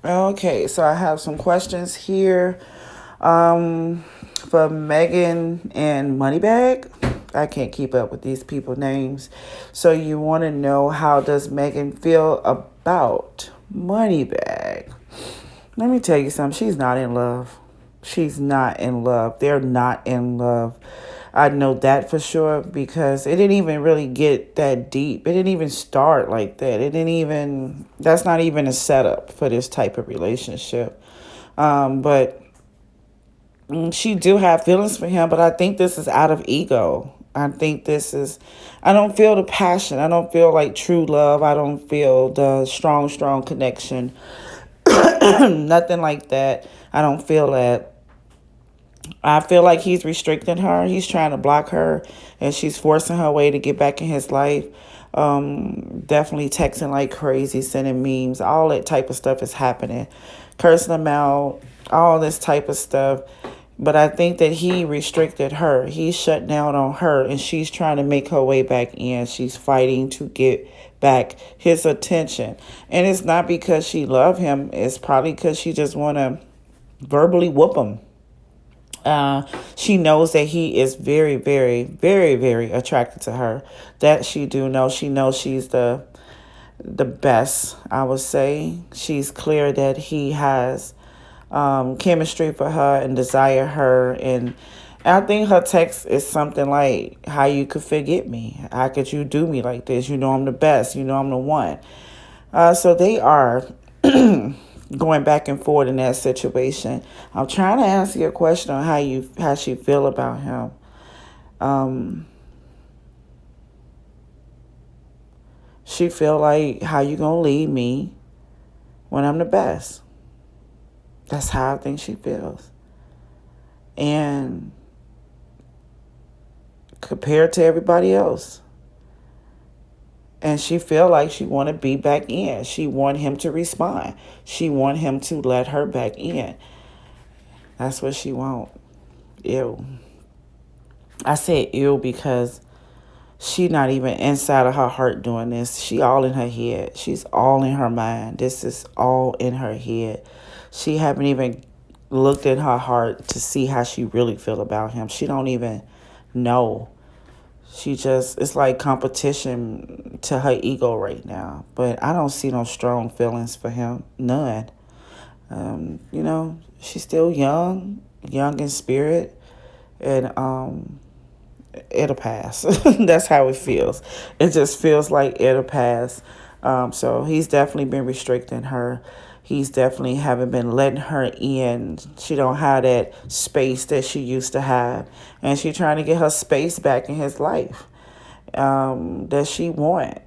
Okay, so I have some questions here for Megan and Moneybag. I can't keep up with these people names. So you want to know, how does Megan feel about Moneybag? Let me tell you something. She's not in love. She's not in love. They're not in love. I know that for sure because it didn't even really get that deep. It didn't even start like that. It didn't even, that's not even a setup for this type of relationship. But she do have feelings for him, but I think this is out of ego. I think this is, I don't feel the passion. I don't feel like true love. I don't feel the strong connection. Nothing like that. I don't feel that. I feel like he's restricting her. He's trying to block her, and she's forcing her way to get back in his life. Definitely texting like crazy, sending memes, all that type of stuff is happening. Cursing them out, all this type of stuff. But I think that he restricted her. He's shut down on her, and she's trying to make her way back in. She's fighting to get back his attention. And it's not because she love him. It's probably because she just want to verbally whoop him. She knows that he is very attracted to her. That she do know. She knows she's the best, I would say. She's clear that he has chemistry for her and desire her. And I think her text is something like, how you could forget me? How could you do me like this? You know I'm the best. You know I'm the one. So they are going back and forth in that situation. I'm trying to answer your question on how she feel about him. Um, she feel like, how you gonna leave me when I'm the best? That's how I think she feels. And compared to everybody else. And she feel like she want to be back in. She want him to respond. She want him to let her back in. That's what she want. Ew. I said ew because she not even inside of her heart doing this. She all in her head. She's all in her mind. This is all in her head. She haven't even looked in her heart to see how she really feel about him. She don't even know. She just, it's like competition to her ego right now. But I don't see no strong feelings for him. None. She's still young in spirit. And it'll pass. That's how it feels. It just feels like it'll pass. So he's definitely been restricting her. He's definitely haven't been letting her in. She don't have that space that she used to have, and she trying to get her space back in his life that she want.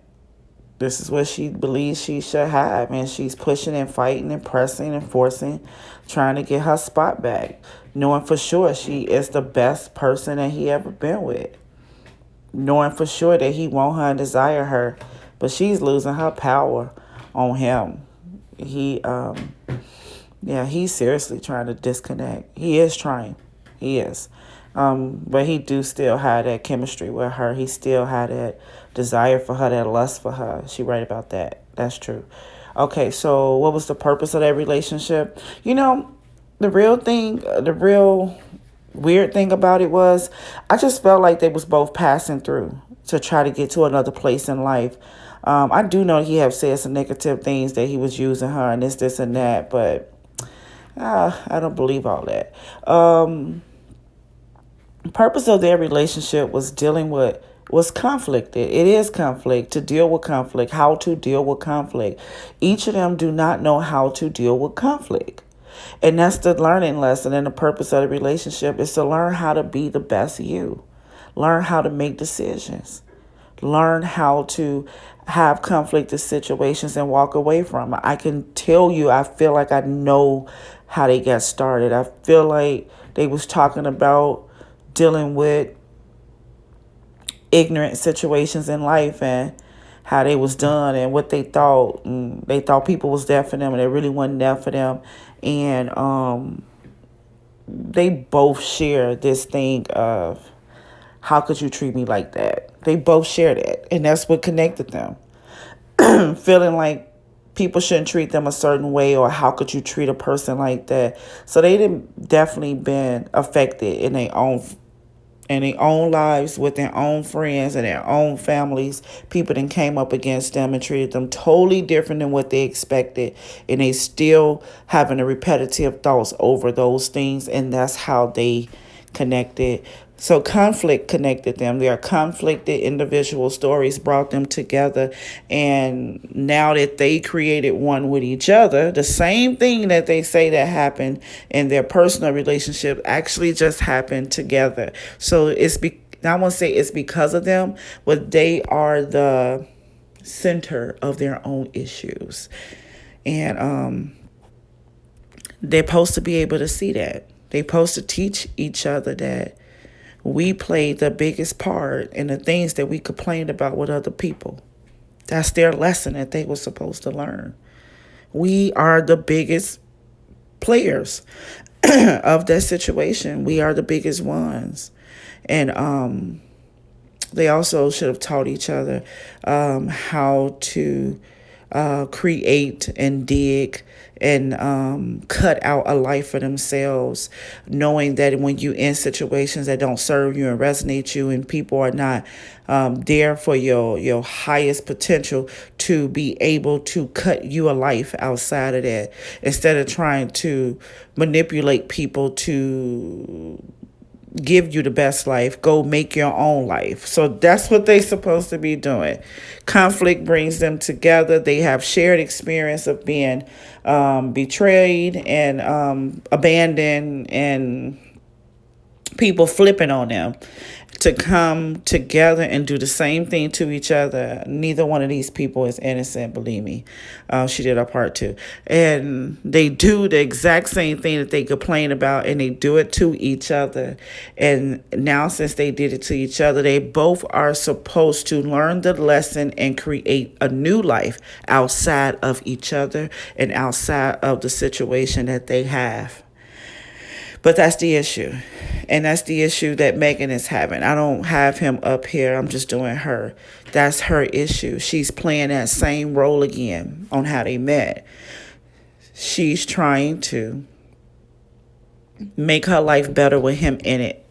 This is what she believes she should have, and she's pushing and fighting and pressing and forcing, trying to get her spot back, knowing for sure she is the best person that he ever been with, knowing for sure that he want her and desire her, but she's losing her power on him. He's seriously trying to disconnect. He is trying. He is. But he do still have that chemistry with her. He still had that desire for her, that lust for her. She right about that. That's true. Okay, so what was the purpose of that relationship? The real weird thing about it was, I just felt like they was both passing through to try to get to another place in life. I do know he have said some negative things that he was using her and this, and that, but I don't believe all that. Purpose of their relationship was conflict. It is conflict, to deal with conflict, how to deal with conflict. Each of them do not know how to deal with conflict. And that's the learning lesson. And the purpose of the relationship is to learn how to be the best you. Learn how to make decisions. Learn how to have conflicted situations and walk away from it. I can tell you, I feel like I know how they got started. I feel like they was talking about dealing with ignorant situations in life and how they was done and what they thought. And they thought people was there for them and they really wasn't there for them. And they both share this thing of, how could you treat me like that? They both share that. And that's what connected them. Feeling like people shouldn't treat them a certain way, or how could you treat a person like that. So they didn't definitely been affected in their own lives, with their own friends and their own families. People then came up against them and treated them totally different than what they expected, and they still having the repetitive thoughts over those things, and that's how they connected. So conflict connected them. Their conflicted individual stories brought them together. And now that they created one with each other, the same thing that they say that happened in their personal relationship actually just happened together. So I won't say it's because of them, but they are the center of their own issues. And they're supposed to be able to see that. They're supposed to teach each other that we played the biggest part in the things that we complained about with other people. That's their lesson that they were supposed to learn. We are the biggest players of that situation. We are the biggest ones. And they also should have taught each other how to create and dig and cut out a life for themselves, knowing that when you in situations that don't serve you and resonate you, and people are not there for your highest potential, to be able to cut you a life outside of that, instead of trying to manipulate people to give you the best life. Go make your own life. So that's what they're supposed to be doing. Conflict brings them together. They have shared experience of being betrayed and abandoned, and people flipping on them, to come together and do the same thing to each other. Neither one of these people is innocent, believe me. She did her part too. And they do the exact same thing that they complain about, and they do it to each other. And now, since they did it to each other, they both are supposed to learn the lesson and create a new life outside of each other and outside of the situation that they have. But that's the issue. And that's the issue that Megan is having. I don't have him up here. I'm just doing her. That's her issue. She's playing that same role again on how they met. She's trying to make her life better with him in it,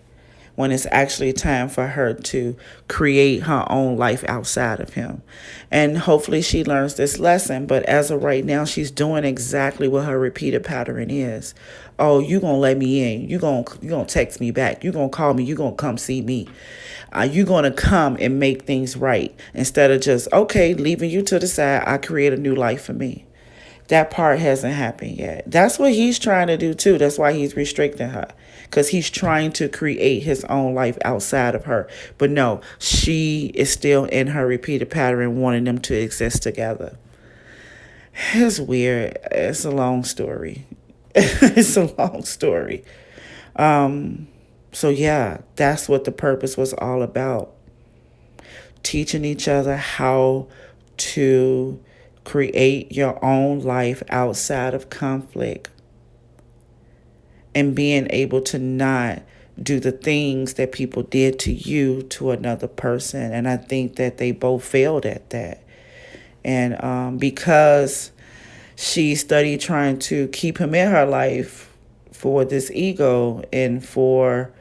when it's actually time for her to create her own life outside of him. And hopefully she learns this lesson. But as of right now, she's doing exactly what her repeated pattern is. Oh, you going to let me in. You going to text me back. You going to call me. You going to come see me. You going to come and make things right, instead of just, okay, leaving you to the side. I create a new life for me. That part hasn't happened yet. That's what he's trying to do too. That's why he's restricting her, because he's trying to create his own life outside of her. But no, she is still in her repeated pattern, wanting them to exist together. It's weird. It's a long story. It's a long story. So yeah, that's what the purpose was all about. Teaching each other how to create your own life outside of conflict, and being able to not do the things that people did to you to another person. And I think that they both failed at that. And because she studied trying to keep him in her life for this ego and for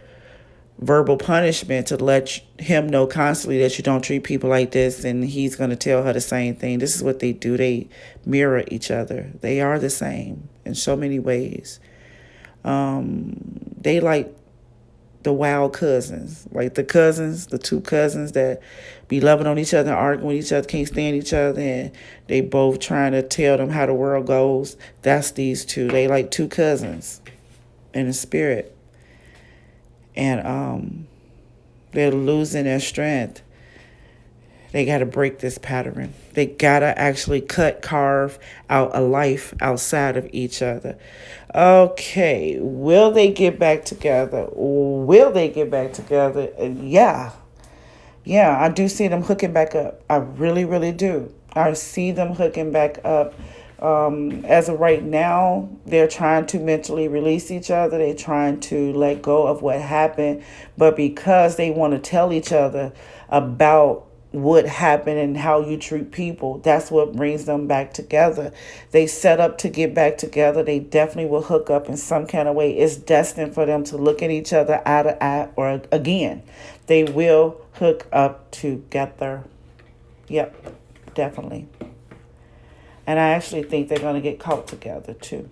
verbal punishment, to let him know constantly that you don't treat people like this, and he's going to tell her the same thing. This is what they do. They mirror each other. They are the same in so many ways. They like the wild cousins, like the two cousins that be loving on each other, arguing with each other, can't stand each other, and they both trying to tell them how the world goes. That's these two. They like two cousins in the spirit. And they're losing their strength. They got to break this pattern. They got to actually carve out a life outside of each other. Okay, will they get back together? Will they get back together? Yeah. Yeah, I do see them hooking back up. I really, really do. I see them hooking back up. As of right now, they're trying to mentally release each other. They're trying to let go of what happened. But because they want to tell each other about would happen and how you treat people. That's what brings them back together. They set up to get back together. They definitely will hook up in some kind of way. It's destined for them to look at each other eye to eye, or again, they will hook up together. Yep, definitely. And I actually think they're going to get caught together too.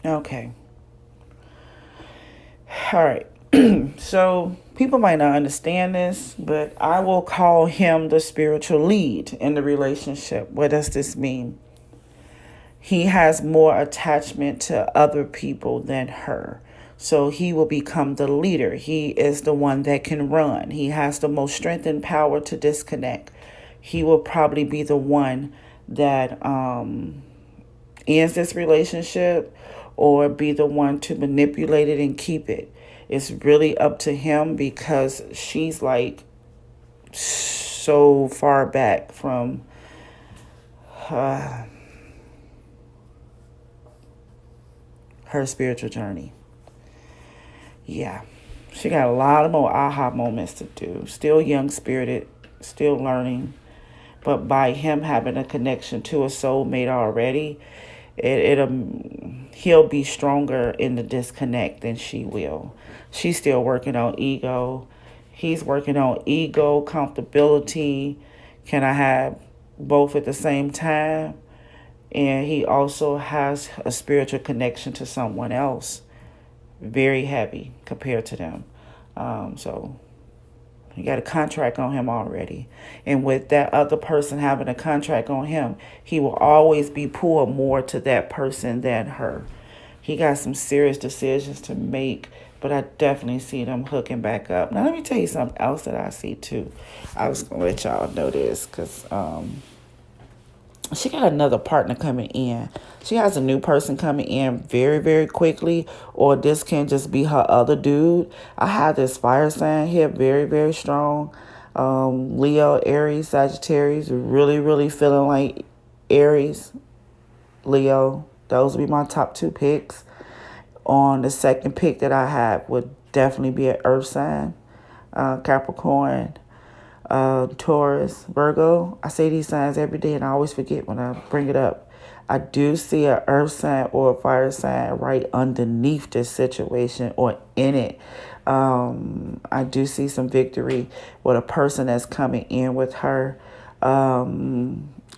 Okay. All right. So people might not understand this, but I will call him the spiritual lead in the relationship. What does this mean? He has more attachment to other people than her. So he will become the leader. He is the one that can run. He has the most strength and power to disconnect. He will probably be the one that ends this relationship, or be the one to manipulate it and keep it. It's really up to him, because she's like so far back from her spiritual journey. Yeah, she got a lot of more aha moments to do. Still young spirited, still learning. But by him having a connection to a soulmate already, he'll be stronger in the disconnect than she will. She's still working on ego. He's working on ego, comfortability. Can I have both at the same time? And he also has a spiritual connection to someone else, very heavy compared to them. So he got a contract on him already. And with that other person having a contract on him, he will always be pulled more to that person than her. He got some serious decisions to make, but I definitely see them hooking back up. Now, let me tell you something else that I see, too. I was going to let y'all know this, because she got another partner coming in. She has a new person coming in very, very quickly, or this can just be her other dude. I have this fire sign here, very, very strong. Leo, Aries, Sagittarius, really, really feeling like Aries, Leo. Those would be my top two picks. On the second pick that I have would definitely be an earth sign, Capricorn, Taurus, Virgo. I say these signs every day and I always forget when I bring it up. I do see an earth sign or a fire sign right underneath this situation or in it. I do see some victory with a person that's coming in with her.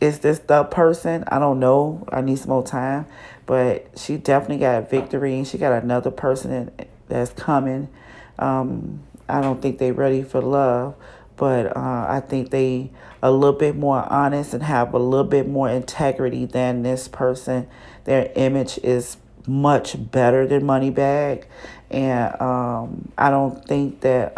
Is this the person? I don't know. I need some more time. But she definitely got a victory, and she got another person that's coming. I don't think they're ready for love, but I think they a little bit more honest and have a little bit more integrity than this person. Their image is much better than Moneybag, and I don't think that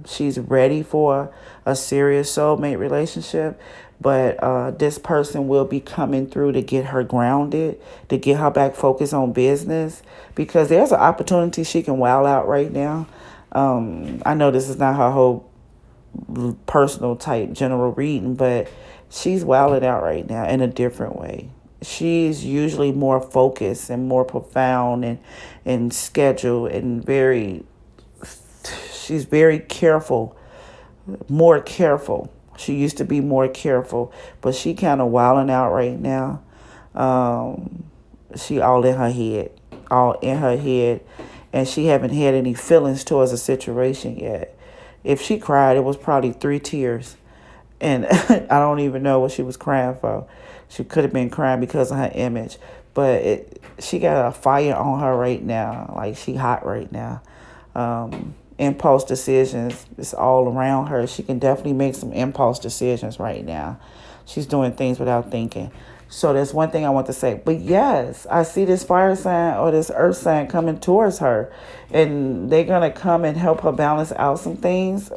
she's ready for a serious soulmate relationship. But this person will be coming through to get her grounded, to get her back focused on business, because there's an opportunity she can wow out right now. I know this is not her whole personal type general reading, but she's wilding out right now in a different way. She's usually more focused and more profound and scheduled and she's very careful, more careful. She used to be more careful, but she kind of wilding out right now. She all in her head, and she haven't had any feelings towards a situation yet. If she cried, it was probably 3 tears, and I don't even know what she was crying for. She could have been crying because of her image, but she got a fire on her right now. Like, she hot right now. Impulse decisions is all around her. She can definitely make some impulse decisions right now. She's doing things without thinking. So that's one thing I want to say. But yes, I see this fire sign or this earth sign coming towards her, and they're going to come and help her balance out some things.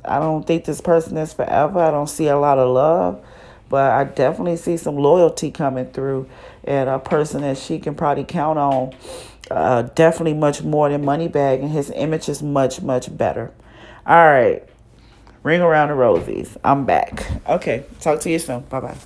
I don't think this person is forever. I don't see a lot of love, but I definitely see some loyalty coming through, and a person that she can probably count on. Definitely much more than Moneybag, and his image is much, much better. All right. Ring around the rosies. I'm back. Okay. Talk to you soon. Bye-bye.